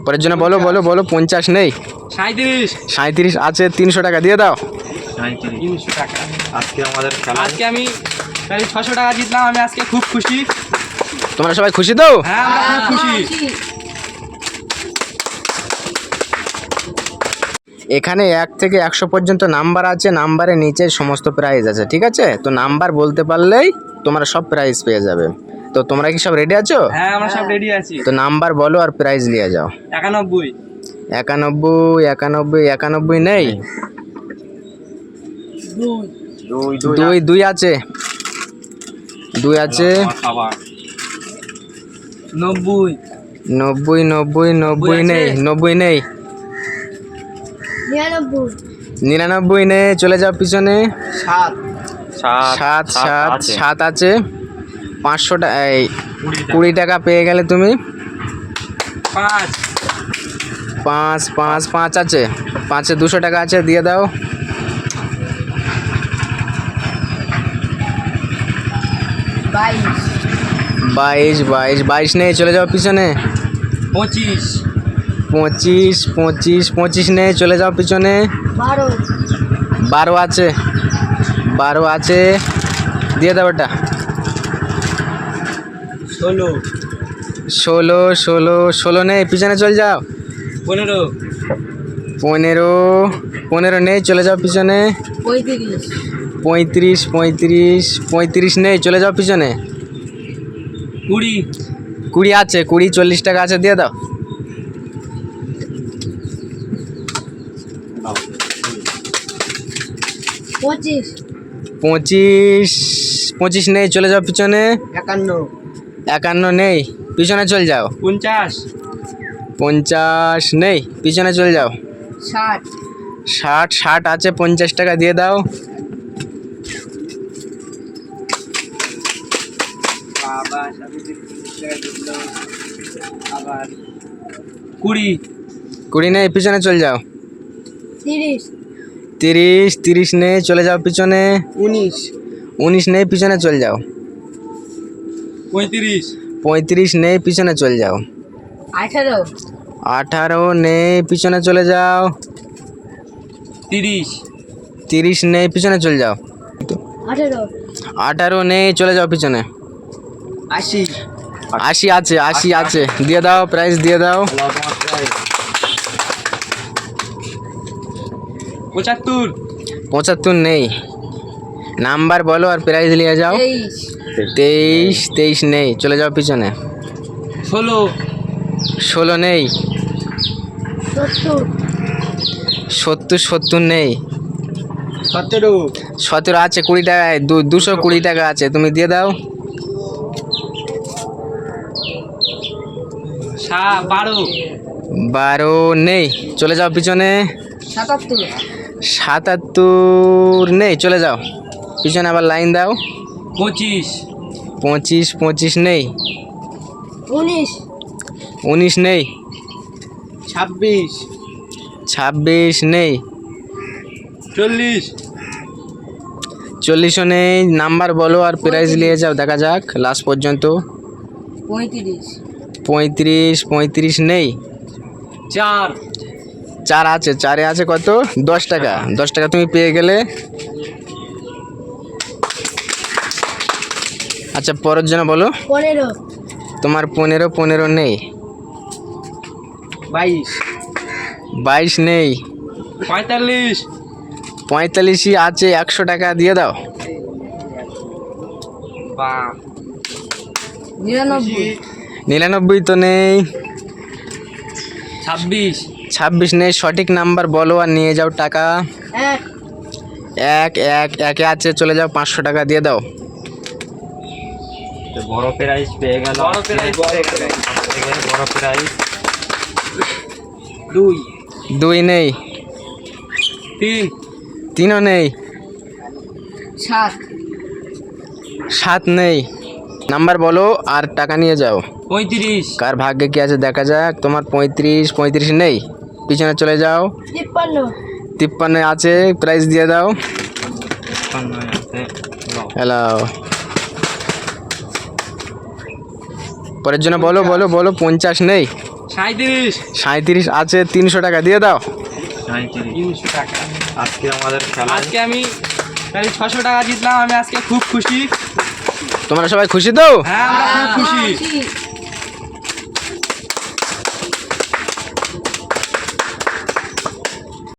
পরের জন্য বলো বলো বলো 50 নেই। 37 আছে, 300 টাকা দিয়ে দাও। 300 টাকা। আজকে আমাদের খেলা আজকে আমি প্রায় 600 টাকা জিতলাম। আমি আজকে খুব খুশি। তোমরা সবাই খুশি তো? হ্যাঁ আমরা খুব খুশি। এখানে 1 থেকে 100 পর্যন্ত নাম্বার আছে, নাম্বারের নিচে সমস্ত প্রাইজ আছে, ঠিক আছে? তো নাম্বার বলতে পারলেই তোমরা সব প্রাইজ পেয়ে যাবে। তো তোমরা কি সব রেডি আছো? হ্যাঁ আমরা সব রেডি আছি। তো নাম্বার বলো আর প্রাইজ নিয়ে যাও। 91 91 91 নেই। 2 2 আছে, 2 আছে। আবার 90 90 90 নেই, 90 নেই। 99 নেই, চলে যাও পিছনে। 7 7 7 আছে। 500 টাকা, 20 টাকা পেয়ে গেলে তুমি। 5 5 আছে, 5-এ 200 টাকা আছে, দিয়ে দাও। 22 নেই, চলে যাও পিছনে। 25 নেই, চলে যাও পিছনে। 12 আছে, দিয়ে দাও ওটা। 16 নেই, পিছনে চলে যাও। 15 নেই, চলে যাও পিছনে। 35 নেই, চলে যাও পিছনে। 20 আছে, 40 টাকা আছে, দিয়ে দাও। 25 নেই, চলে যাও পিছনে। 51 নেই, পিছনে চলে যাও। 50 নেই, পিছনে চলে যাও। 60 আছে, 50 টাকা দিয়ে দাও। 20 নেই, পিছনে চলে যাও। 30 নেই, চলে যাও পিছনে। 19 নেই, পিছনে চলে যাও। 35 নেই, পিছনে চলে যাও। 18 নেই, পিছনে চলে যাও। 30 নেই, পিছনে চলে যাও। 18 নেই, চলে যাও পিছনে। 80 আছে, দিয়ে দাও, প্রাইস দিয়ে দাও। 75 নেই, নাম্বার বলো আর প্রাইজ নিয়ে যাও। 23 নেই, চলে যাও পিছনে। 16 নেই। 70 নেই। 17 আছে, 20 টাকায় 220 টাকা আছে, তুমি দিয়ে দাও। 12 নেই, চলে যাও পিছনে। 77 নেই, চলে যাও পিছনে, আবার লাইন দাও। 25 নেই। 19 নেই। 26 নেই। 40 নেই, নাম্বার বলো আর প্রাইজ নিয়ে যাও, দেখা যাক লাস্ট পর্যন্ত। 35 নেই। 4 আছে, 4-এ আছে কত? 10 টাকা। 10 টাকা তুমি পেয়ে গেলে। আচ্ছা, পরের জন্য বলো। তোমার 15 নেই। 22 নেই। 45 আছে, 100 টাকা দিয়ে দাও। 99 তো নেই। 26 নেই, সঠিক নাম্বার বলো আর নিয়ে যাও টাকা। 1 আছে, চলে যাও, 500 টাকা দিয়ে দাও। বড় প্রাইজ পেয়ে গেল। বড় প্রাইজ 2 নেই। 3 নেই। 7 নেই, নাম্বার বলো আর টাকা নিয়ে যাও। 35 কার ভাগ্যে কি আছে দেখা যাক। তোমার 35 নেই, পিছনে চলে যাও। 53 আছে, প্রাইস দিয়ে দাও। হ্যালো, পরের জন্য বলো বলো বলো। 50 নেই। 37 আছে, 300 টাকা দিয়ে দাও। 300 টাকা। আজকে আমাদের খেলা আজকে আমি প্রায় 600 টাকা জিতলাম, আমি আজকে খুব খুশি। তোমরা সবাই খুশি তো? হ্যাঁ আমরা খুব খুশি। খুশি।